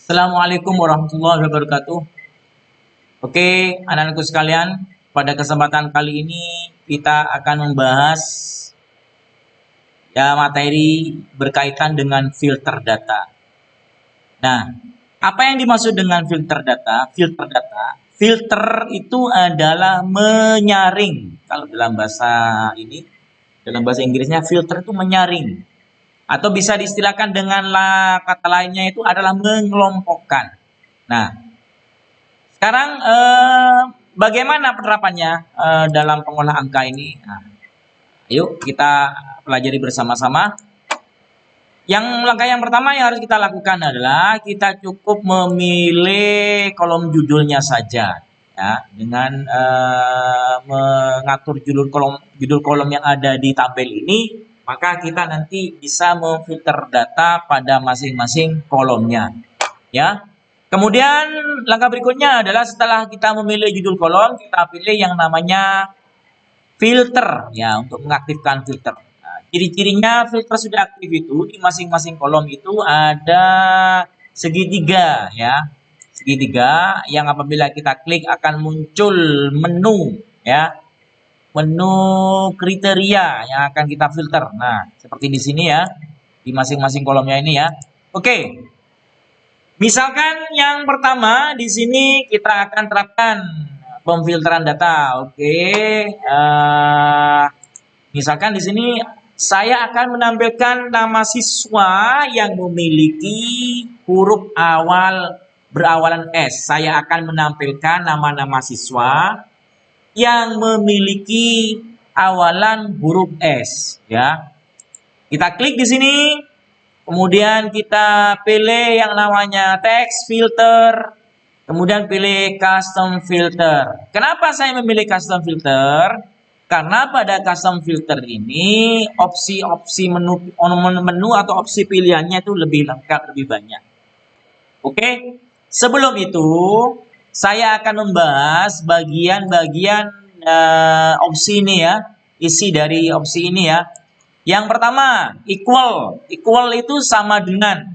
Assalamualaikum warahmatullahi wabarakatuh. Oke, anak-anakku sekalian, pada kesempatan kali ini kita akan membahas materi berkaitan dengan filter data. Nah, apa yang dimaksud dengan filter data? Filter itu adalah menyaring. Kalau dalam bahasa Inggrisnya filter itu menyaring. Atau bisa diistilahkan dengan kata lainnya itu adalah mengelompokkan. Nah, sekarang bagaimana penerapannya dalam pengolah angka ini? Nah, yuk kita pelajari bersama-sama. Langkah yang pertama yang harus kita lakukan adalah kita cukup memilih kolom judulnya saja, ya, dengan mengatur judul kolom yang ada di tabel ini, maka kita nanti bisa memfilter data pada masing-masing kolomnya, ya. Kemudian langkah berikutnya adalah setelah kita memilih judul kolom, kita pilih yang namanya filter, ya, untuk mengaktifkan filter. Nah, ciri-cirinya filter sudah aktif itu di masing-masing kolom itu ada segitiga, ya, segitiga yang apabila kita klik akan muncul menu, ya, menu kriteria yang akan kita filter. Nah, seperti di sini ya, di masing-masing kolomnya ini ya. Oke. Misalkan yang pertama di sini kita akan terapkan pemfilteran data. Oke, misalkan di sini saya akan menampilkan nama siswa yang memiliki huruf awal berawalan S. Saya akan menampilkan nama-nama siswa yang memiliki awalan huruf S. Ya, kita klik di sini. Kemudian kita pilih yang namanya text filter, kemudian pilih custom filter. Kenapa saya memilih custom filter? Karena pada custom filter ini opsi-opsi menu atau opsi pilihannya itu lebih lengkap, lebih banyak. Oke, sebelum itu saya akan membahas bagian-bagian opsi ini ya, isi dari opsi ini ya. Yang pertama, equal. Equal itu sama dengan.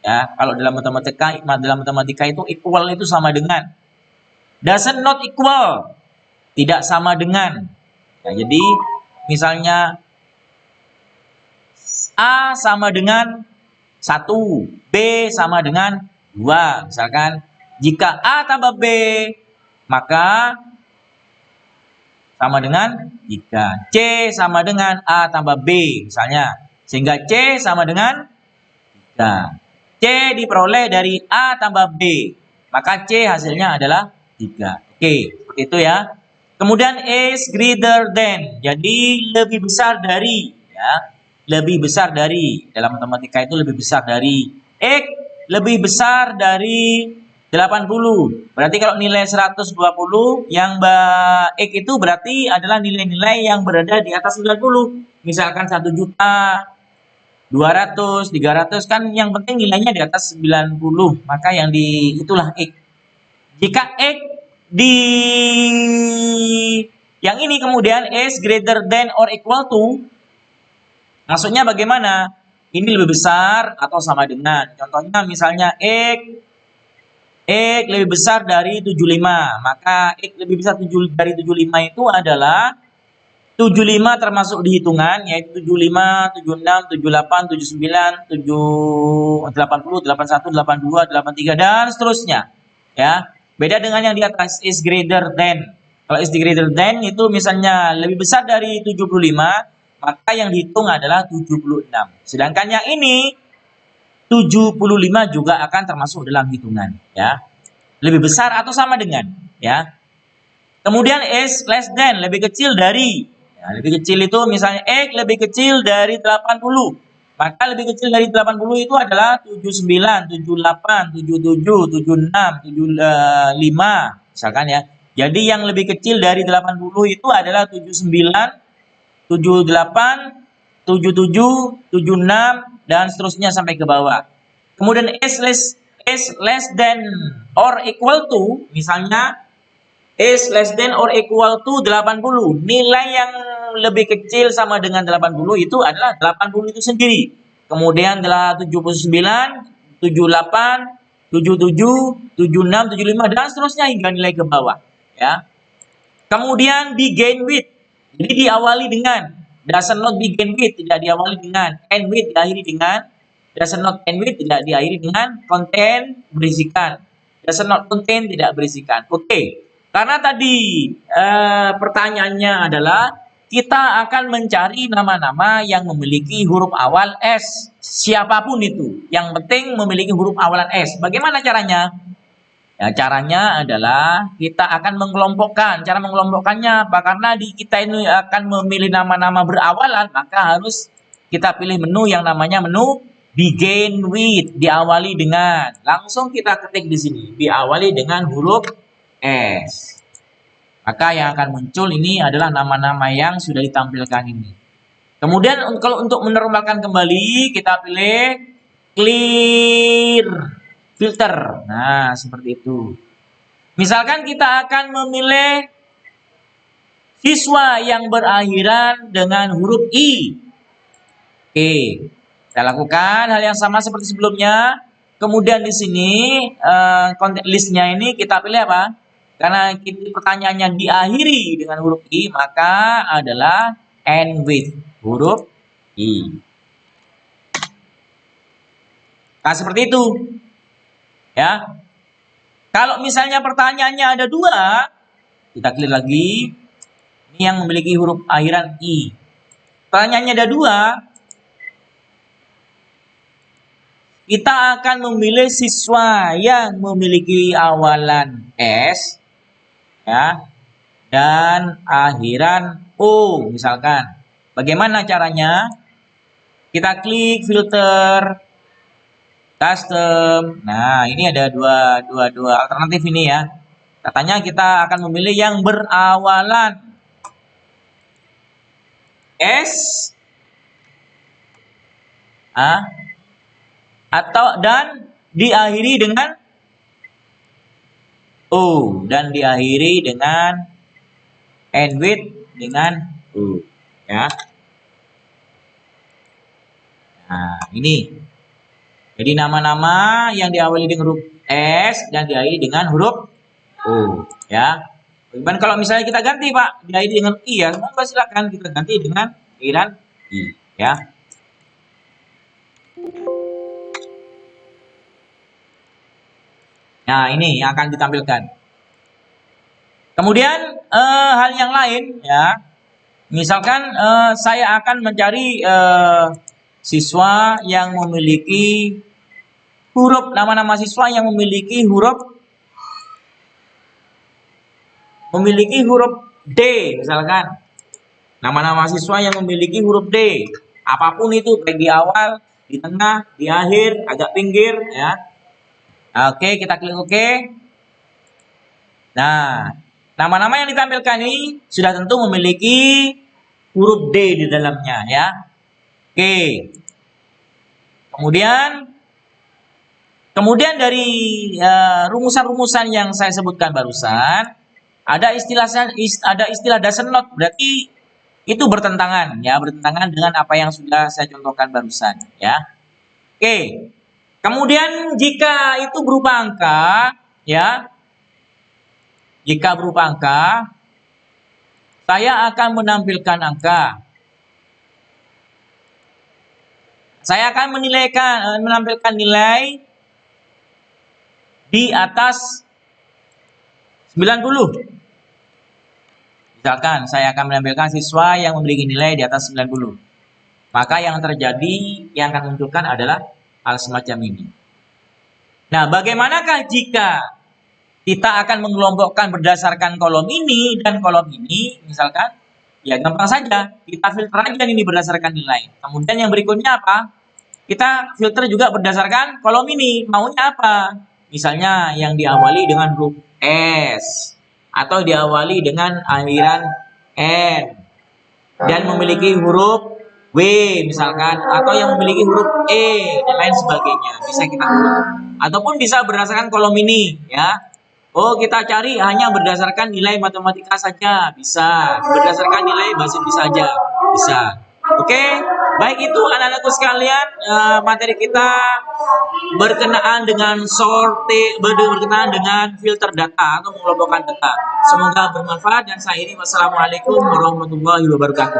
Ya, kalau dalam matematika itu equal itu sama dengan. Doesn't not equal. Tidak sama dengan. Ya, jadi misalnya A sama dengan 1, B sama dengan 2. Misalkan jika A tambah B, maka sama dengan 3. C sama dengan A tambah B misalnya. Sehingga C sama dengan 3. C diperoleh dari A tambah B. Maka C hasilnya adalah 3. Oke, seperti itu ya. Kemudian is greater than. Jadi lebih besar dari. Ya, lebih besar dari. Dalam matematika itu lebih besar dari. X lebih besar dari 80. Berarti kalau nilai 120 yang X itu berarti adalah nilai-nilai yang berada di atas 90. Misalkan 1 juta, 200, 300 kan yang penting nilainya di atas 90. Maka yang itulah X. Jika X di yang ini kemudian is greater than or equal to, maksudnya bagaimana? Ini lebih besar atau sama dengan. Contohnya misalnya X lebih besar dari 75. Maka X lebih besar dari 75 itu adalah 75 termasuk di hitungan, yaitu 75, 76, 78, 79, 80, 81, 82, 83, dan seterusnya. Ya, beda dengan yang di atas is greater than. Kalau is greater than itu misalnya lebih besar dari 75, maka yang dihitung adalah 76. Sedangkan yang ini 75 juga akan termasuk dalam hitungan, ya. Lebih besar atau sama dengan, ya. Kemudian is less than, lebih kecil dari. Ya, lebih kecil itu misalnya X lebih kecil dari 80. Maka lebih kecil dari 80 itu adalah 79, 78, 77, 76, 75 misalkan ya. Jadi yang lebih kecil dari 80 itu adalah 79, 78, 77, 76, dan seterusnya sampai ke bawah. Kemudian is less than or equal to, misalnya is less than or equal to 80. Nilai yang lebih kecil sama dengan 80 itu adalah 80 itu sendiri. Kemudian adalah 79, 78, 77, 76, 75 dan seterusnya hingga nilai ke bawah, ya. Kemudian begin with. Jadi diawali dengan, does not begin with, tidak diawali dengan, end with diakhiri dengan, does not end with tidak diakhiri dengan, contain berisikan, does not contain tidak berisikan. Oke. Karena tadi pertanyaannya adalah kita akan mencari nama-nama yang memiliki huruf awal S. Siapapun itu, yang penting memiliki huruf awalan S. Bagaimana caranya? Ya, caranya adalah kita akan mengelompokkan. Cara mengelompokkannya apa? Karena kita ini akan memilih nama-nama berawalan, maka harus kita pilih menu yang namanya menu begin with, diawali dengan. Langsung kita ketik di sini, diawali dengan huruf S. Maka yang akan muncul ini adalah nama-nama yang sudah ditampilkan ini. Kemudian kalau untuk menormalkan kembali, kita pilih clear filter. Nah, seperti itu. Misalkan kita akan memilih siswa yang berakhiran dengan huruf I. Oke, kita lakukan hal yang sama seperti sebelumnya. Kemudian di sini konteks listnya ini kita pilih apa? Karena pertanyaannya diakhiri dengan huruf I, maka adalah end with huruf I. Nah, seperti itu. Ya. Kalau misalnya pertanyaannya ada dua, kita klik lagi. Ini yang memiliki huruf akhiran I. Pertanyaannya ada dua, kita akan memilih siswa yang memiliki awalan S, ya, dan akhiran O, misalkan. Bagaimana caranya? Kita klik filter, custom. Nah, ini ada dua alternatif ini ya. Katanya kita akan memilih yang berawalan S atau dan diakhiri dengan O dan diakhiri dengan end with dengan O, ya. Nah, ini. Jadi nama-nama yang diawali dengan huruf S dan diakhiri dengan huruf O, ya. Bagaimana kalau misalnya kita ganti, Pak, diakhiri dengan I, ya, maka silakan kita ganti dengan akhiran I, ya. Nah, ini yang akan ditampilkan. Kemudian hal yang lain, ya. Misalkan saya akan mencari siswa yang memiliki huruf, nama-nama siswa yang memiliki huruf D, misalkan. Nama-nama siswa yang memiliki huruf D. Apapun itu, baik di awal, di tengah, di akhir, agak pinggir, ya. Oke, kita klik OK. Nah, nama-nama yang ditampilkan ini sudah tentu memiliki huruf D di dalamnya, ya. Oke. Kemudian dari rumusan-rumusan yang saya sebutkan barusan, ada istilah does not, berarti itu bertentangan, ya, bertentangan dengan apa yang sudah saya contohkan barusan, ya. Oke. Kemudian jika itu berupa angka, ya. Jika berupa angka, saya akan menampilkan angka. Saya akan menampilkan nilai di atas 90. Misalkan saya akan menampilkan siswa yang memiliki nilai di atas 90. Maka yang terjadi, yang akan munculkan adalah hal semacam ini. Nah, bagaimanakah jika kita akan mengelompokkan berdasarkan kolom ini dan kolom ini, misalkan? Ya, gampang saja. Kita filter aja ini berdasarkan nilai. Kemudian yang berikutnya apa? Kita filter juga berdasarkan kolom ini. Maunya apa? Misalnya yang diawali dengan huruf S atau diawali dengan akhiran N dan memiliki huruf W misalkan, atau yang memiliki huruf E dan lain sebagainya. Bisa kita ataupun bisa berdasarkan kolom ini, ya. Oh, kita cari hanya berdasarkan nilai matematika saja, bisa. Berdasarkan nilai bahasa Indonesia saja, bisa. Oke, baik itu anak-anakku sekalian, materi kita berkenaan dengan berkenaan dengan filter data atau mengelompokkan data. Semoga bermanfaat dan saya ini wassalamualaikum warahmatullahi wabarakatuh.